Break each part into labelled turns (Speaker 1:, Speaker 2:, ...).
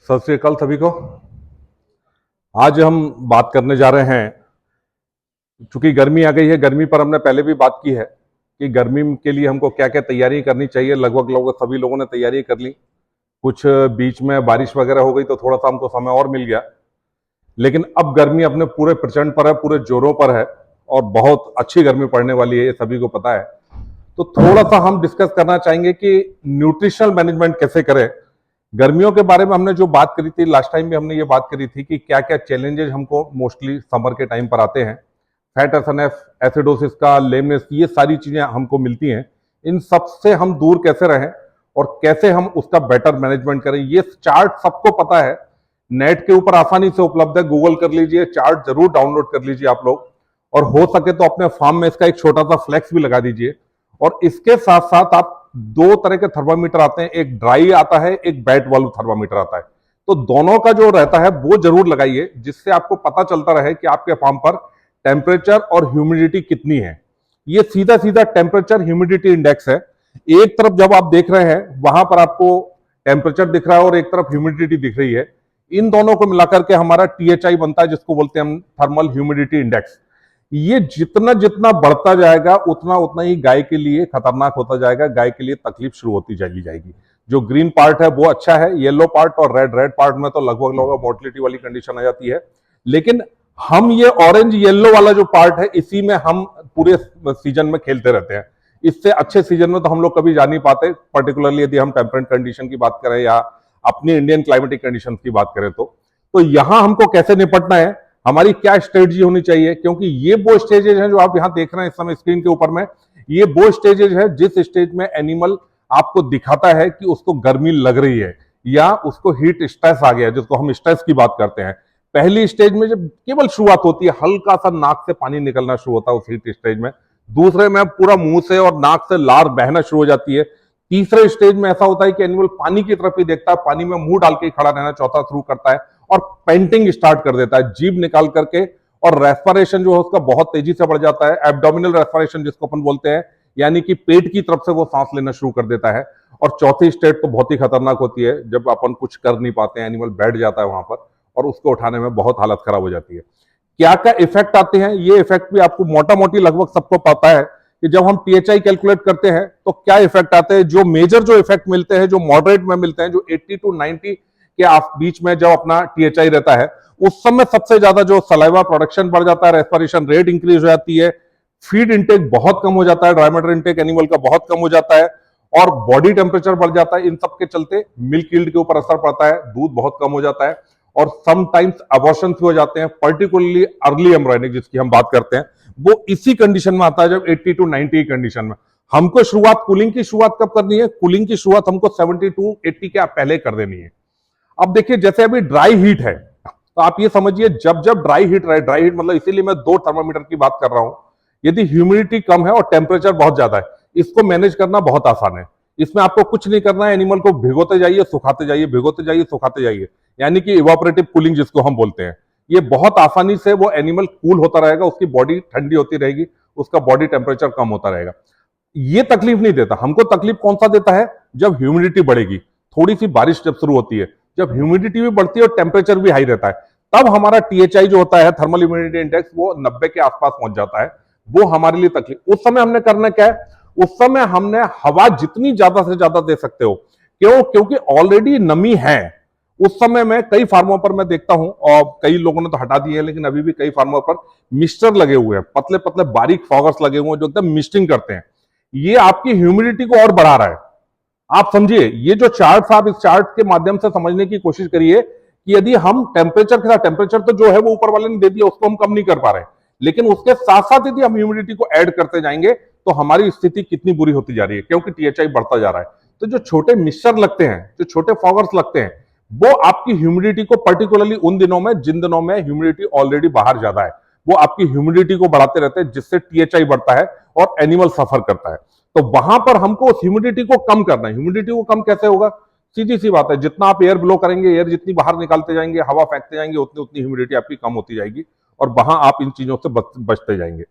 Speaker 1: सत श्री अकाल सभी को। आज हम बात करने जा रहे हैं, चूंकि गर्मी आ गई है, गर्मी पर हमने पहले भी बात की है कि गर्मी के लिए हमको क्या क्या तैयारी करनी चाहिए। लगभग सभी लोगों ने तैयारी कर ली। कुछ बीच में बारिश वगैरह हो गई तो थोड़ा सा हमको समय और मिल गया, लेकिन अब गर्मी अपने पूरे प्रचंड पर है, पूरे जोरों पर है और बहुत अच्छी गर्मी पड़ने वाली है, ये सभी को पता है। तो थोड़ा सा हम डिस्कस करना चाहेंगे कि न्यूट्रिशनल मैनेजमेंट कैसे करें। गर्मियों के बारे में हमने जो बात करी थी लास्ट टाइम भी, हमने ये बात करी थी कि क्या क्या चैलेंजेस हमको मोस्टली समर के टाइम पर आते हैं। फैट एसएनएफ, एसिडोसिस का, लेमनेस, ये सारी चीजें हमको मिलती हैं। इन सब से हम दूर कैसे रहें और कैसे हम उसका बेटर मैनेजमेंट करें, ये चार्ट सबको पता है, नेट के ऊपर आसानी से उपलब्ध है। गूगल कर लीजिए, चार्ट जरूर डाउनलोड कर लीजिए आप लोग, और हो सके तो अपने फार्म में इसका एक छोटा सा फ्लेक्स भी लगा दीजिए। और इसके साथ साथ आप दो तरह के थर्मामीटर आते हैं, एक ड्राई आता है, एक वेट वाला थर्मामीटर आता है। तो दोनों का जो रहता है वो जरूर लगाइए, जिससे आपको पता चलता रहे कि आपके फार्म पर टेम्परेचर और ह्यूमिडिटी कितनी है। ये सीधा सीधा टेम्परेचर ह्यूमिडिटी इंडेक्स है। एक तरफ जब आप देख रहे हैं वहां पर आपको टेम्परेचर दिख रहा है और एक तरफ ह्यूमिडिटी दिख रही है। इन दोनों को मिलाकर के हमारा THI बनता है, जिसको बोलते हैं हम थर्मल ह्यूमिडिटी इंडेक्स। ये जितना जितना बढ़ता जाएगा उतना उतना ही गाय के लिए खतरनाक होता जाएगा, गाय के लिए तकलीफ शुरू होती जाएगी। जो ग्रीन पार्ट है वो अच्छा है, येलो पार्ट और रेड पार्ट में तो लगभग मोर्टिलिटी वाली कंडीशन आ जाती है। लेकिन हम ये ऑरेंज येलो वाला जो पार्ट है, इसी में हम पूरे सीजन में खेलते रहते हैं। इससे अच्छे सीजन में तो हम लोग कभी जा नहीं पाते, पर्टिकुलरली यदि हम टेम्परेट कंडीशन की बात करें या अपनी इंडियन क्लाइमेटिक कंडीशन की बात करें तो यहां हमको कैसे निपटना है, हमारी क्या स्ट्रेटजी होनी चाहिए। क्योंकि ये वो स्टेजेज हैं जो आप यहां देख रहे हैं इस समय स्क्रीन के ऊपर में, ये वो स्टेजेज है जिस स्टेज में एनिमल आपको दिखाता है कि उसको गर्मी लग रही है या उसको हीट स्ट्रेस आ गया है, जिसको हम स्ट्रेस की बात करते हैं। पहली स्टेज में जब केवल शुरुआत होती है, हल्का सा नाक से पानी निकलना शुरू होता है उस हीट स्टेज में। दूसरे में पूरा मुंह से और नाक से लार बहना शुरू हो जाती है। तीसरे स्टेज में ऐसा होता है कि एनिमल पानी की तरफ ही देखता है, पानी में मुंह डाल के खड़ा रहना चौथा शुरू करता है और पेंटिंग स्टार्ट कर देता है, जीभ निकाल करके। और रेस्पिरेशन जो है उसका बहुत तेजी से बढ़ जाता है, एब्डोमिनल रेस्पिरेशन जिसको अपन बोलते हैं, यानी कि पेट की तरफ से वो सांस लेना शुरू कर देता है। और चौथी स्टेज तो बहुत ही खतरनाक होती है, जब अपन कुछ कर नहीं पाते हैं, एनिमल बैठ जाता है वहां पर और उसको उठाने में बहुत हालत खराब हो जाती है। क्या क्या इफेक्ट आते हैं, ये इफेक्ट भी आपको मोटा मोटी लगभग सबको पता है कि जब हम THI कैलकुलेट करते हैं तो क्या इफेक्ट आते हैं। जो मेजर जो इफेक्ट मिलते हैं, जो मॉडरेट में मिलते हैं, जो 80 to 90 के बीच में जब अपना THI रहता है, उस समय सबसे ज्यादा जो सलाइवा प्रोडक्शन बढ़ जाता है, रेस्पिरेशन रेट इंक्रीज हो जाती है, फीड इंटेक बहुत कम हो जाता है, ड्राई मैटर इंटेक एनिमल का बहुत कम हो जाता है और बॉडी टेम्परेचर बढ़ जाता है। इन सब के चलते मिल्क यील्ड के ऊपर असर पड़ता है, दूध बहुत कम हो जाता है और समटाइम्स अबॉर्शन हो जाते हैं। पर्टिकुलरली अर्ली एम्ब्रायोनिक जिसकी हम बात करते हैं, वो इसी कंडीशन में आता है, जब 80 to 90 की कंडीशन में। हमको शुरुआत कूलिंग की शुरुआत कब करनी है, कूलिंग की शुरुआत हमको 70 to 80 के पहले कर देनी है। अब देखिए, जैसे अभी ड्राई हीट है तो आप ये समझिए, जब जब ड्राई हीट रहे, ड्राई हीट मतलब इसीलिए मैं दो थर्मामीटर की बात कर रहा हूं, यदि ह्यूमिडिटी कम है और टेम्परेचर बहुत ज्यादा है, इसको मैनेज करना बहुत आसान है। इसमें आपको कुछ नहीं करना है, एनिमल को भिगोते जाइए, सुखाते जाइए, भिगोते जाइए, सुखाते जाइए, यानी कि इवापोरेटिव कूलिंग जिसको हम बोलते हैं। ये बहुत आसानी से वो एनिमल कूल होता रहेगा, उसकी बॉडी ठंडी होती रहेगी, उसका बॉडी टेम्परेचर कम होता रहेगा। ये तकलीफ नहीं देता। हमको तकलीफ कौन सा देता है, जब ह्यूमिडिटी बढ़ेगी, थोड़ी सी बारिश जब शुरू होती है, जब ह्यूमिडिटी भी बढ़ती है और टेम्परेचर भी हाई रहता है, तब हमारा THI जो होता है, थर्मल ह्यूमिडिटी इंडेक्स, वो 90 के आसपास पहुंच जाता है। वो हमारे लिए तकलीफ। उस समय हमने करना क्या है, उस समय हमने हवा जितनी ज्यादा से ज्यादा दे सकते हो। क्यों? क्योंकि ऑलरेडी नमी है। उस समय में कई फार्मों पर मैं देखता हूं, और कई लोगों ने तो हटा दिए हैं, लेकिन अभी भी कई फार्मों पर मिस्टर लगे हुए हैं, पतले पतले बारीक फॉगर्स लगे हुए हैं जो एकदम मिस्टिंग करते हैं। ये आपकी ह्यूमिडिटी को और बढ़ा रहा है। आप समझिए, ये जो चार्ट, आप इस चार्ट के माध्यम से समझने की कोशिश करिए कि यदि हम टेम्परेचर के साथ, टेम्परेचर तो जो है वो ऊपर वाले ने दे दिया, उसको हम कम नहीं कर पा रहे, लेकिन उसके साथ साथ यदि हम ह्यूमिडिटी को ऐड करते जाएंगे तो हमारी स्थिति कितनी बुरी होती जा रही है, क्योंकि THI बढ़ता जा रहा है। तो जो छोटे मिक्सचर लगते हैं, जो छोटे फॉगर्स लगते हैं, वो आपकी ह्यूमिडिटी को, पर्टिकुलरली उन दिनों में जिन दिनों में ह्यूमिडिटी ऑलरेडी बाहर ज्यादा है, वो आपकी ह्यूमिडिटी को बढ़ाते रहते हैं, जिससे THI बढ़ता है और एनिमल सफर करता है। तो वहां पर हमको उस ह्यूमिडिटी को कम करना है। ह्यूमिडिटी को कम कैसे होगा, सीधी सी बात है, जितना आप एयर ब्लो करेंगे, एयर जितनी बाहर निकालते जाएंगे, हवा फेंकते जाएंगे, उतनी उतनी ह्यूमिडिटी आपकी कम होती जाएगी और वहां आप इन चीजों से बचते जाएंगे।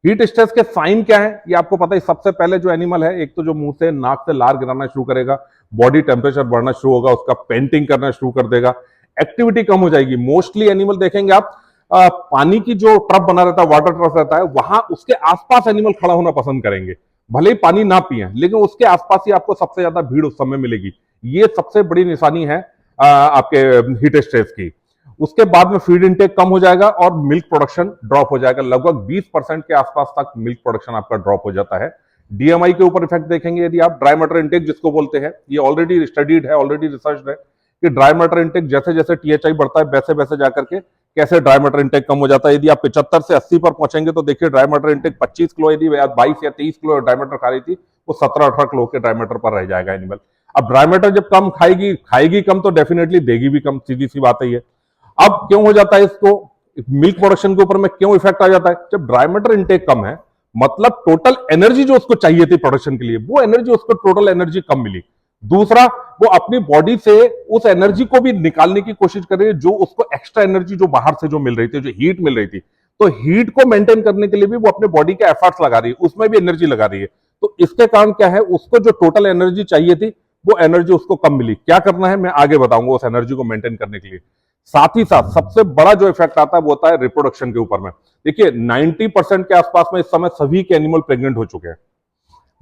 Speaker 1: हीट स्ट्रेस के साइन क्या है ये आपको पता है। सबसे पहले जो एनिमल है, एक तो जो मुंह से नाक से लार गिराना शुरू करेगा, बॉडी टेम्परेचर बढ़ना शुरू होगा, उसका पेंटिंग करना शुरू कर देगा, एक्टिविटी कम हो जाएगी। मोस्टली एनिमल देखेंगे आप, पानी की जो ट्रफ बना रहता है, वाटर ट्रफ रहता है, वहां उसके आसपास एनिमल खड़ा होना पसंद करेंगे। भले ही पानी ना पिए, लेकिन उसके आसपास ही आपको सबसे ज्यादा भीड़ उस समय मिलेगी। ये सबसे बड़ी निशानी है आपके हीट स्ट्रेस की। उसके बाद में फीड इनटेक कम हो जाएगा और मिल्क प्रोडक्शन ड्रॉप हो जाएगा। लगभग 20% के आसपास तक मिल्क प्रोडक्शन आपका ड्रॉप हो जाता है। डीएमआई के ऊपर इफेक्ट देखेंगे यदि आप, ड्राई मैटर इनटेक जिसको बोलते हैं, ये ऑलरेडी स्टडीड है, ऑलरेडी रिसर्च है कि ड्राई मैटर इनटेक जैसे जैसे टीएचआई बढ़ता है वैसे वैसे जाकर के कैसे ड्राई मैटर इनटेक कम हो जाता है। यदि आप 75 से 80 पर पहुंचेंगे तो देखिए ड्राई मैटर इनटेक 25 किलो, यदि 22 या 23 किलो ड्राई मैटर खा रही थी, वो 17-18 किलो के ड्राई मैटर पर रह जाएगा एनिमल। अब ड्राई मैटर जब कम खाएगी कम तो डेफिनेटली देगी भी कम, सीधी सी बात है ये। अब क्यों हो जाता है इसको, मिल्क प्रोडक्शन के ऊपर में क्यों इफेक्ट आ जाता है? जब ड्राई मैटर इनटेक कम है, मतलब टोटल एनर्जी जो उसको चाहिए थी प्रोडक्शन के लिए, वो एनर्जी उसको टोटल एनर्जी कम मिली। दूसरा, वो अपनी बॉडी से उस एनर्जी को भी निकालने की कोशिश कर रही है, जो उसको एक्स्ट्रा एनर्जी जो बाहर से जो मिल रही थी, जो हीट मिल रही थी, तो हीट को मेंटेन करने के लिए भी वो अपने बॉडी के एफर्ट्स लगा रही है, उसमें भी एनर्जी लगा रही है। तो इसके कारण क्या है, उसको जो टोटल एनर्जी चाहिए थी वो एनर्जी उसको कम मिली। क्या करना है मैं आगे बताऊंगा उस एनर्जी को मेंटेन करने के लिए। साथ ही साथ सबसे बड़ा जो इफेक्ट आता है वो होता है रिप्रोडक्शन के ऊपर में। देखिए 90% के आसपास में इस समय सभी के एनिमल प्रेग्नेंट हो चुके हैं।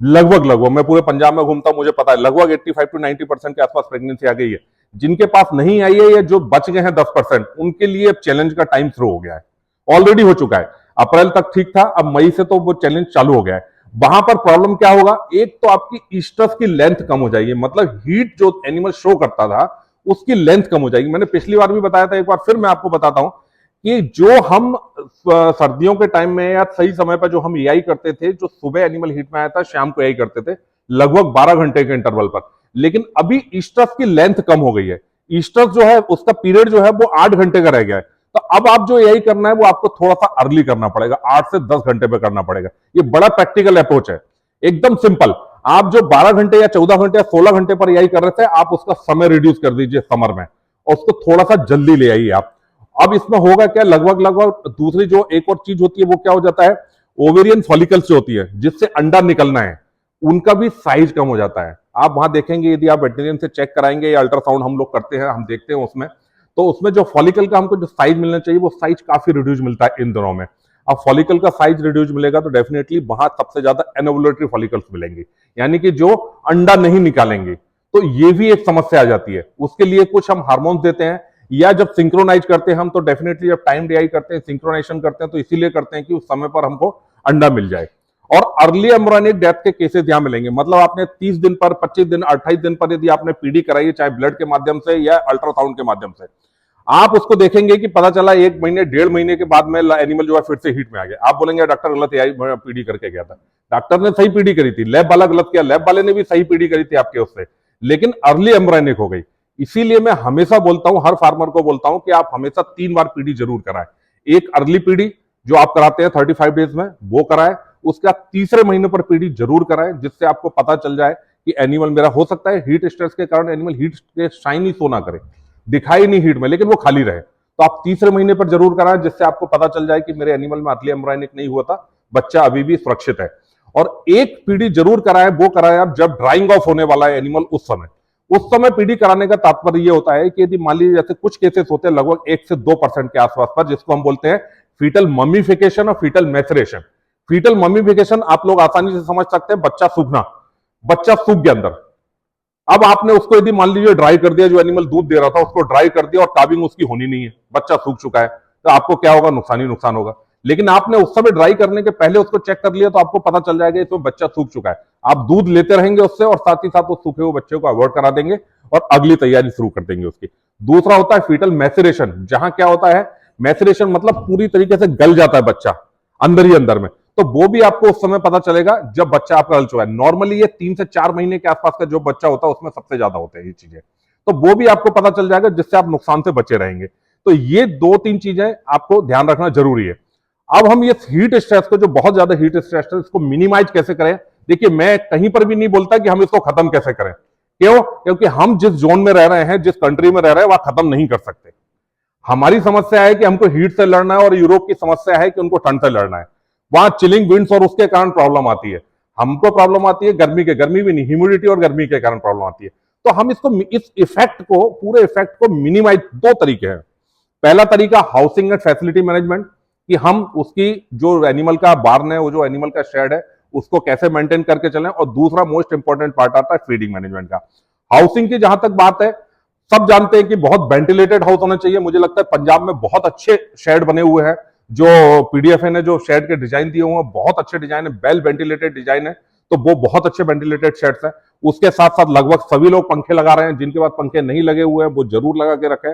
Speaker 1: लगभग मैं पूरे पंजाब में घूमता हूं, मुझे पता है लगभग 85 to 90% के आसपास प्रेगनेंसी आ गई है। जिनके पास नहीं आई है या जो बच गए हैं 10%, उनके लिए अब चैलेंज का टाइम शुरू हो गया है, ऑलरेडी हो चुका है। अप्रैल तक ठीक था, अब मई से तो वो चैलेंज चालू हो गया है। वहां पर प्रॉब्लम क्या होगा, एक तो आपकी ईस्ट्रस की लेंथ कम हो जाएगी, मतलब हीट जो एनिमल शो करता था उसकी लेंथ कम हो जाएगी। मैंने पिछली बार भी बताया था, एक बार फिर मैं आपको बताता हूं कि जो हम सर्दियों के टाइम में या सही समय पर जो हम एआई करते थे, जो सुबह एनिमल हीट में आया था शाम को एआई करते थे लगभग 12 घंटे के इंटरवल पर, लेकिन अभी ईस्ट्रस की लेंथ कम हो गई है। ईस्ट्रस जो है उसका पीरियड जो है वो 8 घंटे का रह गया है। तो अब आप जो एआई करना है वो आपको थोड़ा सा अर्ली करना पड़ेगा, 8 से 10 घंटे पे करना पड़ेगा। ये बड़ा प्रैक्टिकल अप्रोच है, एकदम सिंपल। आप जो 12 घंटे या 14 घंटे या 16 घंटे पर एआई कर रहे थे, आप उसका समय रिड्यूस कर दीजिए समर में और उसको थोड़ा सा जल्दी ले आइए आप। अब इसमें होगा क्या, लगभग दूसरी जो एक और चीज होती है वो क्या हो जाता है, ओवेरियन फॉलिकल्स जो होती है जिससे अंडा निकलना है, उनका भी साइज कम हो जाता है। आप वहां देखेंगे, यदि आप वेटरिनियन से चेक कराएंगे या अल्ट्रासाउंड हम लोग करते हैं, हम देखते हैं उसमें, तो उसमें जो फॉलिकल का हमको जो साइज मिलना चाहिए वो साइज काफी रिड्यूस मिलता है इन दिनों में। अब फॉलिकल का साइज रिड्यूस मिलेगा तो डेफिनेटली वहां सबसे ज्यादा एनोवुलेटरी फॉलिकल्स मिलेंगे, यानी कि जो अंडा नहीं निकालेंगे। तो ये भी एक समस्या आ जाती है। उसके लिए कुछ हम हार्मोन्स देते हैं, या जब सिंक्रोनाइज करते हैं हम, तो डेफिनेटली जब टाइम डीआई करते हैं, सिंक्रोनाइजेशन करते हैं, तो इसीलिए करते हैं कि उस समय पर हमको अंडा मिल जाए। और अर्ली एम्ब्रियोनिक डेथ के केसेस यहां मिलेंगे, मतलब आपने 30 दिन पर, 25 दिन, 28 दिन पर यदि आपने पीडी कराई है, चाहे ब्लड के माध्यम से या अल्ट्रासाउंड के माध्यम से, आप उसको देखेंगे कि पता चला 1 महीने 1.5 महीने के बाद में एनिमल जो है फिर से हीट में आ गया। आप बोलेंगे डॉक्टर गलत पीडी करके गया था। डॉक्टर ने सही पीडी करी थी, लैब वाला गलत किया, लैब वाले ने भी सही पीडी करी थी आपके उससे, लेकिन अर्ली एम्ब्रियोनिक हो गई। इसीलिए मैं हमेशा बोलता हूं, हर फार्मर को बोलता हूं कि आप हमेशा 3 बार पीडी जरूर कराएं। एक अर्ली पीडी जो आप कराते हैं 35 डेज में, वो कराएं। उसका तीसरे महीने पर पीडी जरूर कराएं, जिससे आपको पता चल जाए कि एनिमल मेरा, हो सकता है हीट स्ट्रेस के कारण एनिमल हीट के शाइन ही सो ना करे, दिखाई नहीं हीट में, लेकिन वो खाली रहे। तो आप तीसरे महीने पर जरूर कराएं, जिससे आपको पता चल जाए कि मेरे एनिमल में अर्ली एम्ब्रियोनिक नहीं हुआ था, बच्चा अभी भी सुरक्षित है। और एक पीडी जरूर कराएं, वो कराएं आप जब ड्राइंग ऑफ होने वाला है एनिमल, उस समय पीडी कराने का तात्पर्य ये होता है कि यदि मान लीजिए जैसे कुछ केसेस होते हैं लगभग 1 से 2% के आसपास पर, जिसको हम बोलते हैं फीटल ममीफिकेशन और फीटल मैथरेशन। फीटल ममीफिकेशन आप लोग आसानी से समझ सकते हैं, बच्चा सूखना, बच्चा सूख गया अंदर। अब आपने उसको यदि मान लीजिए ड्राई कर दिया, जो एनिमल दूध दे रहा था उसको ड्राई कर दिया और काबिंग उसकी होनी नहीं है, बच्चा सूख चुका है, तो आपको क्या होगा, नुकसान ही नुकसान होगा। लेकिन आपने उस समय ड्राई करने के पहले उसको चेक कर लिया, तो आपको पता चल जाएगा इसमें बच्चा सूख चुका है। आप दूध लेते रहेंगे उससे और साथ ही साथ उस सूखे हुए बच्चे को अवॉइड करा देंगे और अगली तैयारी शुरू कर देंगे उसकी। दूसरा होता है फीटल मैसेरेशन, जहां क्या होता है, मैसेरेशन मतलब पूरी तरीके से गल जाता है बच्चा अंदर ही अंदर में, तो वो भी आपको उस समय पता चलेगा जब बच्चा आपका गल चुका है। नॉर्मली ये 3 से 4 महीने के आसपास का जो बच्चा होता है उसमें सबसे ज्यादा होते हैं ये चीजें, तो वो भी आपको पता चल जाएगा, जिससे आप नुकसान से बचे रहेंगे। तो ये 2-3 चीजें आपको ध्यान रखना जरूरी है। अब हम ये हीट स्ट्रेस को, जो बहुत ज्यादा हीट स्ट्रेस है, इसको मिनिमाइज कैसे करें। देखिए मैं कहीं पर भी नहीं बोलता कि हम इसको खत्म कैसे करें, क्यों, क्योंकि हम जिस जोन में रह रहे हैं, जिस कंट्री में रह रहे हैं, वहां खत्म नहीं कर सकते। हमारी समस्या है कि हमको हीट से लड़ना है और यूरोप की समस्या है कि उनको ठंड से लड़ना है। वहां चिलिंग विंड्स और उसके कारण प्रॉब्लम आती है। हमको प्रॉब्लम आती है गर्मी भी नहीं, ह्यूमिडिटी और गर्मी के कारण प्रॉब्लम आती है। तो हम इस इफेक्ट को, पूरे इफेक्ट को मिनिमाइज, दो तरीके हैं। पहला तरीका हाउसिंग एंड फैसिलिटी मैनेजमेंट, कि हम उसकी जो एनिमल का बार्न है, वो जो एनिमल का शेड है, उसको कैसे मेंटेन करके चलें। और दूसरा मोस्ट इंपॉर्टेंट पार्ट आता है फीडिंग मैनेजमेंट का। हाउसिंग की जहां तक बात है, सब जानते हैं कि बहुत वेंटिलेटेड हाउस होना चाहिए। मुझे लगता है पंजाब में बहुत अच्छे शेड बने हुए हैं। जो पीडीएफए ने जो शेड के डिजाइन दिए हुए हैं, बहुत अच्छे डिजाइन है, वेल वेंटिलेटेड डिजाइन है, तो वो बहुत अच्छे वेंटिलेटेड शेड्स हैं। उसके साथ साथ लगभग सभी लोग पंखे लगा रहे हैं। जिनके पास पंखे नहीं लगे हुए हैं वो जरूर लगा के रखें।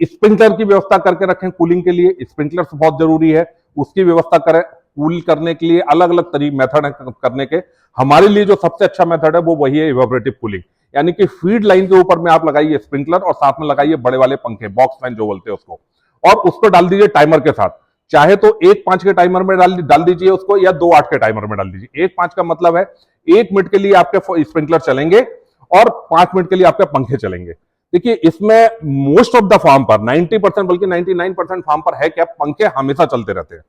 Speaker 1: स्प्रिंकलर की व्यवस्था करके रखें कूलिंग के लिए, स्प्रिंकलर बहुत जरूरी है, उसकी व्यवस्था करें। कूल करने के लिए अलग अलग तरीके मेथड है करने के। हमारे लिए जो सबसे अच्छा मेथड है वो वही है इवेपोरेटिव कूलिंग, यानी कि फीड लाइन के ऊपर में आप लगाइए स्प्रिंकलर और साथ में लगाइए बड़े वाले पंखे, बॉक्स फैन जो बोलते हैं उसको, और उसको डाल दीजिए टाइमर के साथ। चाहे तो 1-5 के टाइमर में डाल दीजिए उसको, या 2-8 के टाइमर में डाल दीजिए। 1-5 का मतलब है 1 मिनट के लिए आपके स्प्रिंकलर चलेंगे और 5 मिनट के लिए आपके पंखे चलेंगे। देखिए इसमें मोस्ट ऑफ द फार्म पर 90% बल्कि 99% फार्म पर है क्या, पंखे हमेशा चलते रहते हैं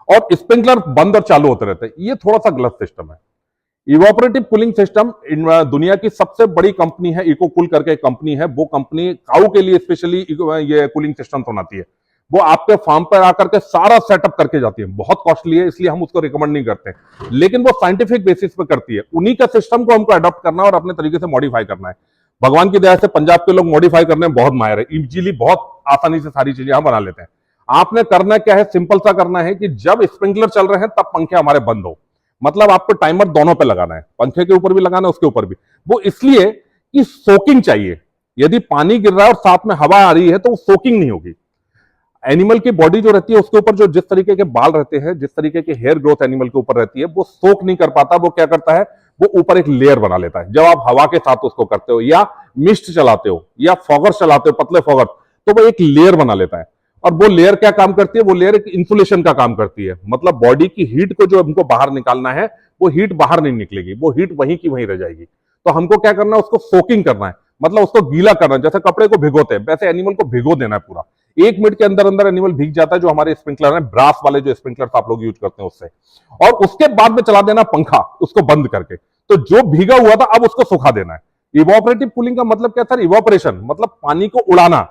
Speaker 1: और स्प्रिंकलर बंद और चालू होते रहते हैं। ये थोड़ा सा गलत सिस्टम है। इवापोरेटिव कूलिंग सिस्टम दुनिया की सबसे बड़ी कंपनी है, इकोकूल करके कंपनी है। वो कंपनी काऊ के लिए स्पेशली ये कूलिंग सिस्टम बनाती है। वो आपके फार्म पर आकर के सारा सेटअप करके जाती है। बहुत कॉस्टली है, इसलिए हम उसको रिकमेंड नहीं करते, लेकिन वो साइंटिफिक बेसिस पे करती है। उन्हीं का सिस्टम को हमको अडॉप्ट करना है और अपने तरीके से मॉडिफाई करना है। भगवान की दया से पंजाब के लोग मॉडिफाई करने में बहुत माहिर है, इजीली बहुत आसानी से सारी चीजें हम बना लेते हैं। आपने करना क्या है, सिंपल सा करना है कि जब स्प्रिंकलर चल रहे हैं तब पंखे हमारे बंद हो। मतलब आपको टाइमर दोनों पे लगाना है, पंखे के ऊपर भी लगाना है, उसके ऊपर भी। वो इसलिए कि सोकिंग चाहिए। यदि पानी गिर रहा है और साथ में हवा आ रही है तो वो सोकिंग नहीं होगी। एनिमल की बॉडी जो रहती है उसके ऊपर जो जिस तरीके के बाल रहते हैं, जिस तरीके की हेयर ग्रोथ एनिमल के ऊपर रहती है, वो सोक नहीं कर पाता। वो क्या करता है, वो ऊपर एक लेयर बना लेता है। जब आप हवा के साथ उसको करते हो या मिस्ट चलाते हो या फॉगर चलाते हो, पतले फॉगर, तो वो एक लेयर बना लेता है। और वो लेयर क्या काम करती है, वो लेयर एक इंसुलेशन का काम करती है। मतलब बॉडी की हीट को जो हमको बाहर निकालना है, वो हीट बाहर नहीं निकलेगी, वो हीट वहीं की वहीं रह जाएगी। तो हमको क्या करना है, उसको सोकिंग करना है, मतलब उसको गीला करना है। जैसे कपड़े को भिगोते हैं वैसे एनिमल को भिगो देना है पूरा। 1 मिनट के अंदर अंदर एनिमल भीग जाता है। जो हमारे स्प्रिंकलर है, ब्रास वाले जो स्प्रिंकलर आप लोग यूज करते हैं उससे, और उसके बाद में चला देना पंखा उसको बंद करके। तो जो भीगा हुआ था अब उसको सुखा देना है। इवापोरेटिव कूलिंग का मतलब क्या था, इवापोरेशन मतलब पानी को उड़ाना।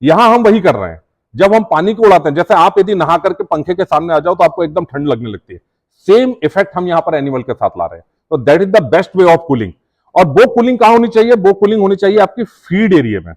Speaker 1: यहां हम वही कर रहे हैं। जब हम पानी को उड़ाते हैं, जैसे आप यदि नहा करके पंखे के सामने आ जाओ तो आपको एकदम ठंड लगने लगती है, सेम इफेक्ट हम यहां पर एनिमल के साथ ला रहे हैं। तो that is the best way of cooling. और वो कूलिंग कहां होनी चाहिए, वो कूलिंग होनी चाहिए आपकी फीड एरिया में।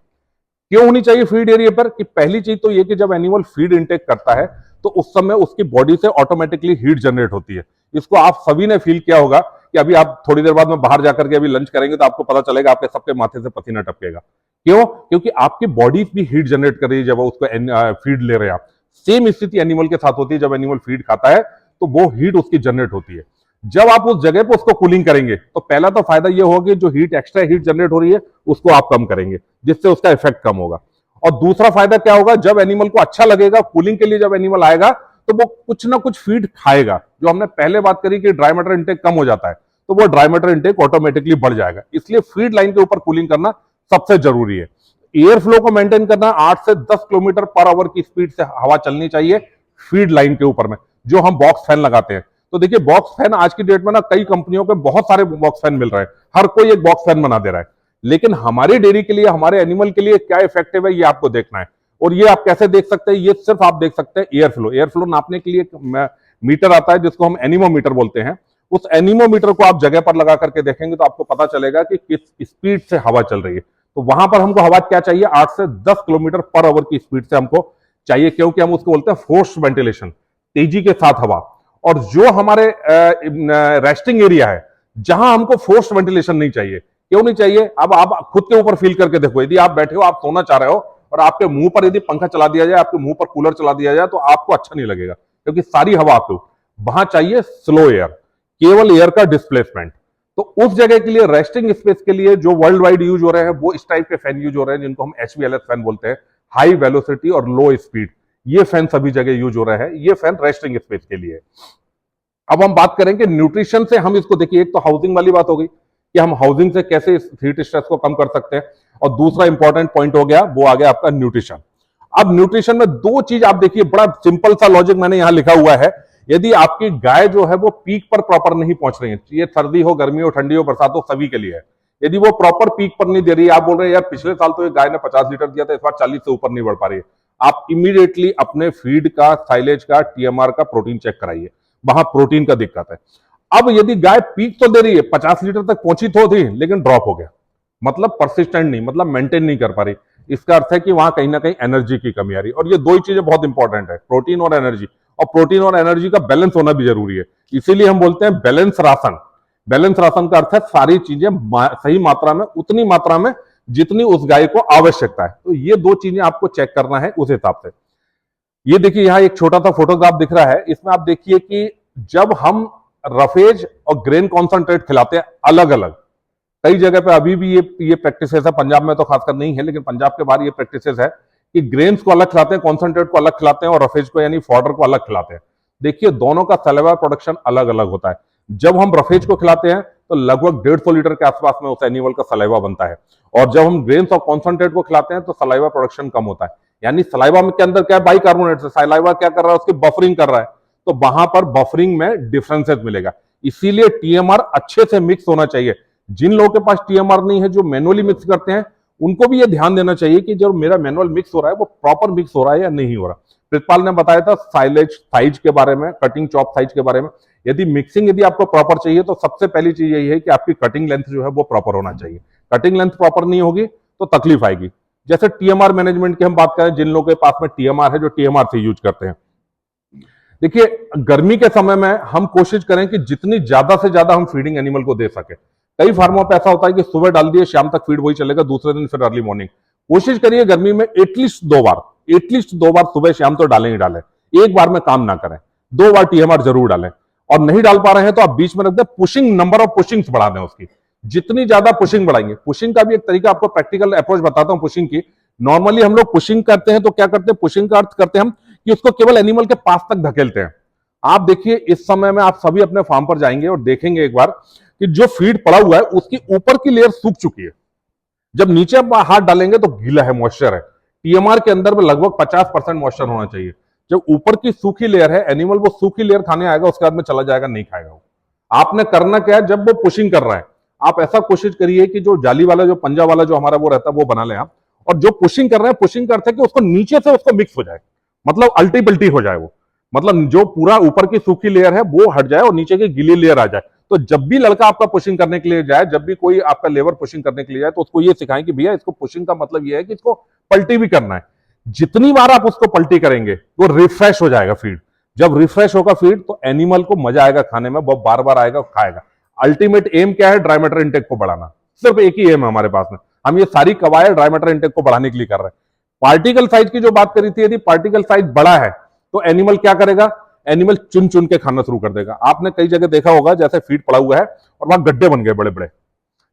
Speaker 1: क्यों होनी चाहिए फीड एरिया पर, कि पहली चीज तो ये कि जब एनिमल फीड इंटेक करता है तो उस समय उसकी बॉडी से ऑटोमेटिकली हीट जनरेट होती है। इसको आप सभी ने फील किया होगा कि अभी आप थोड़ी देर बाद में बाहर जाकर के अभी लंच करेंगे तो आपको पता चलेगा आपके सबके माथे से पसीना टपकेगा। क्यों, क्योंकि आपकी बॉडी भी हीट जनरेट कर रही है जब उसको फीड ले रहे हैं आप। सेम स्थिति एनिमल के साथ होती है। जब एनिमल फीड खाता है तो वो हीट उसकी जनरेट होती है। जब आप उस जगह पर उसको कूलिंग करेंगे तो पहला तो फायदा ये होगा कि जो हीट एक्स्ट्रा हीट जनरेट हो रही है उसको आप कम करेंगे, जिससे उसका इफेक्ट कम होगा। और दूसरा फायदा क्या होगा, जब एनिमल को अच्छा लगेगा कूलिंग के लिए, जब एनिमल आएगा तो वो कुछ ना कुछ फीड खाएगा। जो हमने पहले बात करी कि ड्राई मैटर इंटेक कम हो जाता है, तो वो ड्राई मैटर इंटेक ऑटोमेटिकली बढ़ जाएगा। इसलिए फीड लाइन के ऊपर कूलिंग करना सबसे जरूरी है। एयर फ्लो को मेंटेन करना, 8 से 10 किलोमीटर पर आवर की स्पीड से हवा चलनी चाहिए फीड लाइन के ऊपर में, जो हम बॉक्स फैन लगाते हैं। तो देखिए बॉक्स फैन आज की डेट में ना कई कंपनियों के बहुत सारे बॉक्स फैन मिल रहे हैं, हर कोई एक बॉक्स फैन बना दे रहा है। लेकिन हमारी डेयरी के लिए, हमारे एनिमल के लिए क्या इफेक्टिव है ये आपको देखना है। और ये आप कैसे देख सकते हैं, ये सिर्फ आप देख सकते हैं एयर फ्लो। एयर फ्लो नापने के लिए मीटर आता है जिसको हम एनीमोमीटर बोलते हैं। उस एनीमोमीटर को आप जगह पर लगा करके देखेंगे तो आपको पता चलेगा कि किस स्पीड से हवा चल रही है। तो वहां पर हमको हवा क्या चाहिए, 8 से 10 किलोमीटर पर आवर की स्पीड से हमको चाहिए, क्योंकि हम उसको बोलते हैं फोर्स्ड वेंटिलेशन, तेजी के साथ हवा। और जो हमारे रेस्टिंग एरिया है, जहां हमको फोर्स्ड वेंटिलेशन नहीं चाहिए। क्यों नहीं चाहिए, अब आप खुद के ऊपर फील करके देखो। यदि आप बैठे हो, आप सोना चाह रहे हो और आपके मुंह पर यदि पंखा चला दिया जाए, आपके मुंह पर कूलर चला दिया जाए, तो आपको अच्छा नहीं लगेगा, क्योंकि सारी हवा आपको, वहां चाहिए स्लो एयर, केवल एयर का डिस्प्लेसमेंट। तो उस जगह के लिए, रेस्टिंग स्पेस के लिए जो वर्ल्ड वाइड यूज हो रहे हैं, वो इस टाइप के फैन यूज हो रहे हैं, जिनको हम HVLS फैन बोलते हैं, हाई वेलोसिटी और लो स्पीड। ये फैन सभी जगह यूज हो रहे हैं। ये फैन रेस्टिंग स्पेस के लिए। अब हम बात करेंगे न्यूट्रिशन से। हम इसको देखिए, एक तो हाउसिंग वाली बात हो गई कि हम हाउसिंग से कैसे हीट स्ट्रेस को कम कर सकते हैं, और दूसरा इंपॉर्टेंट पॉइंट हो गया, वो आ गया आपका न्यूट्रिशन। अब न्यूट्रिशन में दो चीज आप देखिए, बड़ा सिंपल सा लॉजिक मैंने यहां लिखा हुआ है यदि आपकी गाय जो है वो पीक पर प्रॉपर नहीं पहुंच रही है, ये सर्दी हो, गर्मी हो, ठंडी हो, बरसात हो, सभी के लिए है, यदि वो प्रॉपर पीक पर नहीं दे रही है, आप बोल रहे हैं यार पिछले साल तो ये गाय ने 50 लीटर दिया था, इस बार 40 से ऊपर नहीं बढ़ पा रही है, आप इमीडिएटली अपने फीड का, साइलेज का, टीएमआर का प्रोटीन चेक कराइए, वहां प्रोटीन का दिक्कत है। अब यदि गाय पीक तो दे रही है, 50 लीटर तक पहुंची तो थी, लेकिन ड्रॉप हो गया, मतलब परसिस्टेंट नहीं, मतलब मेंटेन नहीं कर पा रही, इसका अर्थ है कि वहां कहीं ना कहीं एनर्जी की कमी आ रही है। और ये दो ही चीजें बहुत इंपॉर्टेंट है, प्रोटीन और एनर्जी, और प्रोटीन और एनर्जी का बैलेंस होना भी जरूरी है। इसीलिए हम बोलते हैं बैलेंस राशन। बैलेंस राशन का अर्थ है सारी चीजें सही मात्रा में, उतनी मात्रा में जितनी उस गाय को आवश्यकता है। तो ये दो चीजें आपको चेक करना है उस हिसाब से। ये देखिए यहाँ एक छोटा सा फोटोग्राफ दिख रहा है, इसमें आप देखिए कि जब हम रफेज और ग्रेन कॉन्सेंट्रेट खिलाते हैं अलग अलग, कई जगह पे अभी भी ये प्रैक्टिस है, पंजाब में तो खासकर नहीं है, लेकिन पंजाब के बाहर ये प्रैक्टिस है कि ग्रेन्स को अलग खिलाते हैं, कॉन्सेंट्रेट को अलग खिलाते हैं और रफेज को यानी फॉडर को अलग खिलाते हैं। देखिए दोनों का सलाइवा प्रोडक्शन अलग अलग होता है। जब हम रफेज को खिलाते हैं तो लगभग 150 लीटर के आसपास में उस एनिमल का सलाइवा बनता है, और जब हम ग्रेन्स और कॉन्सेंट्रेट को खिलाते हैं तो सलाइवा प्रोडक्शन कम होता है। यानी सलाइवा के अंदर क्या है, बाइकार्बोनेट से सलाइवा क्या कर रहा है, उसकी बफरिंग कर रहा है, तो वहां पर बफरिंग में डिफरेंसेस मिलेगा। इसीलिए टीएमआर अच्छे से मिक्स होना चाहिए। जिन लोगों के पास टीएमआर नहीं है, जो मैनुअली मिक्स करते हैं, उनको भी ये ध्यान देना चाहिए कि जो मेरा मैनुअल मिक्स हो रहा है वो प्रॉपर मिक्स हो रहा है या नहीं हो रहा। प्रितपाल ने बताया था साइलेज साइज के बारे में, कटिंग चॉप साइज के बारे में। यदि मिक्सिंग यदि आपको प्रॉपर चाहिए तो सबसे पहली चीज यही है कि आपकी कटिंग लेंथ जो है वो प्रॉपर होना चाहिए। कटिंग लेंथ प्रॉपर नहीं होगी तो तकलीफ आएगी। जैसे टीएमआर मैनेजमेंट की हम बात करें, जिन लोगों के पास में टीएमआर है, जो टीएमआर से यूज करते हैं, देखिए गर्मी के समय में हम कोशिश करें कि जितनी ज्यादा से ज्यादा हम फीडिंग एनिमल को दे सके। कई फार्मों पे ऐसा होता है कि सुबह डाल दिए, शाम तक फीड वही चलेगा, दूसरे दिन फिर अर्ली मॉर्निंग। कोशिश करिए गर्मी में एटलीस्ट 2 बार, सुबह शाम तो डालें ही डालें, एक बार में काम ना करें, 2 बार टीएमआर जरूर डालें। और नहीं डाल पा रहे हैं तो आप बीच में रख दें, पुशिंग, नंबर ऑफ पुशिंग्स बढ़ा दें उसकी। जितनी ज्यादा पुशिंग बढ़ाएंगे, पुशिंग का भी एक तरीका आपको प्रैक्टिकल अप्रोच बताता हूं पुशिंग की। नॉर्मली हम लोग पुशिंग करते हैं तो क्या करते हैं, पुशिंग का अर्थ करते हैं हम कि उसको केवल एनिमल के पास तक धकेलते हैं। आप देखिए इस समय में आप सभी अपने फार्म पर जाएंगे और देखेंगे एक बार कि जो फीड पड़ा हुआ है उसकी ऊपर की लेयर सूख चुकी है। जब नीचे आप हाथ डालेंगे तो गीला है, मॉइस्चर है। टीएमआर के अंदर में लगभग 50% मॉइस्चर होना चाहिए। जब ऊपर की सूखी लेयर है, एनिमल वो सूखी लेयर खाने आएगा, उसके बाद में चला जाएगा, नहीं खाएगा वो। आपने करना क्या है, जब वो पुशिंग कर रहा है आप ऐसा कोशिश करिए कि जो जाली वाला, जो पंजा वाला जो हमारा वो रहता है वो बना लें आप। और जो पुशिंग कर रहे हैं, पुशिंग का अर्थ है कि उसको नीचे से उसको मिक्स हो जाए, मतलब अल्टी पल्टी हो जाए वो, मतलब जो पूरा ऊपर की सूखी लेयर है वो हट जाए और नीचे की गीली लेयर आ जाए। तो जब भी लड़का आपका पुशिंग करने के लिए जाए, जब भी कोई आपका लेबर पुशिंग करने के लिए जाए, तो उसको ये सिखाएं कि भैया इसको पुशिंग का मतलब ये है कि इसको पलटी भी करना है। जितनी बार आप उसको पलटी करेंगे वो रिफ्रेश हो जाएगा फीड। जब रिफ्रेश होगा फीड तो एनिमल को मजा आएगा खाने में, वो बार बार आएगा, खाएगा। अल्टीमेट एम क्या है, ड्राई मैटर इंटेक को बढ़ाना। सिर्फ एक ही एम है हमारे पास में, हम ये सारी कवायद ड्राई मैटर इंटेक को बढ़ाने के लिए कर रहे हैं। पार्टिकल साइज की जो बात करी थी, यदि पार्टिकल साइज बड़ा है तो एनिमल क्या करेगा, एनिमल चुन चुन के खाना शुरू कर देगा। आपने कई जगह देखा होगा जैसे फीड पड़ा हुआ है और वहां गड्ढे बन गए बड़े बड़े।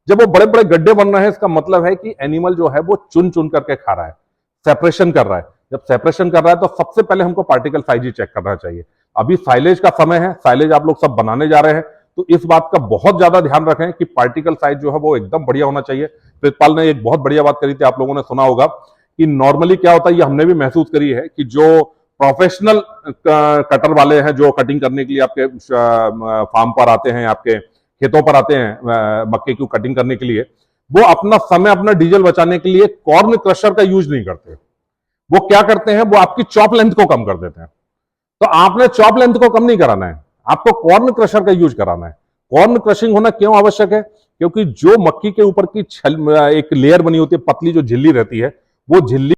Speaker 1: जब वो बड़े बड़े गड्ढे बन रहे हैं, इसका मतलब है कि एनिमल जो है वो चुन चुन करके खा रहा है, सेपरेशन कर रहा है। जब सेपरेशन कर रहा है तो सबसे पहले हमको पार्टिकल साइज ही चेक करना चाहिए। अभी साइलेज का समय है, साइलेज आप लोग सब बनाने जा रहे हैं, तो इस बात का बहुत ज्यादा ध्यान रखें कि पार्टिकल साइज जो है वो एकदम बढ़िया होना चाहिए। प्रितपाल ने एक बहुत बढ़िया बात करी थी, आप लोगों ने सुना होगा कि नॉर्मली क्या होता है, ये हमने भी महसूस करी है कि जो प्रोफेशनल कटर वाले हैं, जो कटिंग करने के लिए आपके फार्म पर आते हैं, आपके खेतों पर आते हैं मक्के की कटिंग करने के लिए, वो अपना समय, अपना डीजल बचाने के लिए कॉर्न क्रशर का यूज नहीं करते। वो क्या करते हैं, वो आपकी चॉप लेंथ को कम कर देते हैं। तो आपने चॉप लेंथ को कम नहीं कराना है, आपको कॉर्न क्रशर का यूज कराना है। कॉर्न क्रशिंग होना क्यों आवश्यक है, क्योंकि जो मक्की के ऊपर की एक लेयर बनी होती है, पतली जो झिल्ली रहती है, वो झिल्ली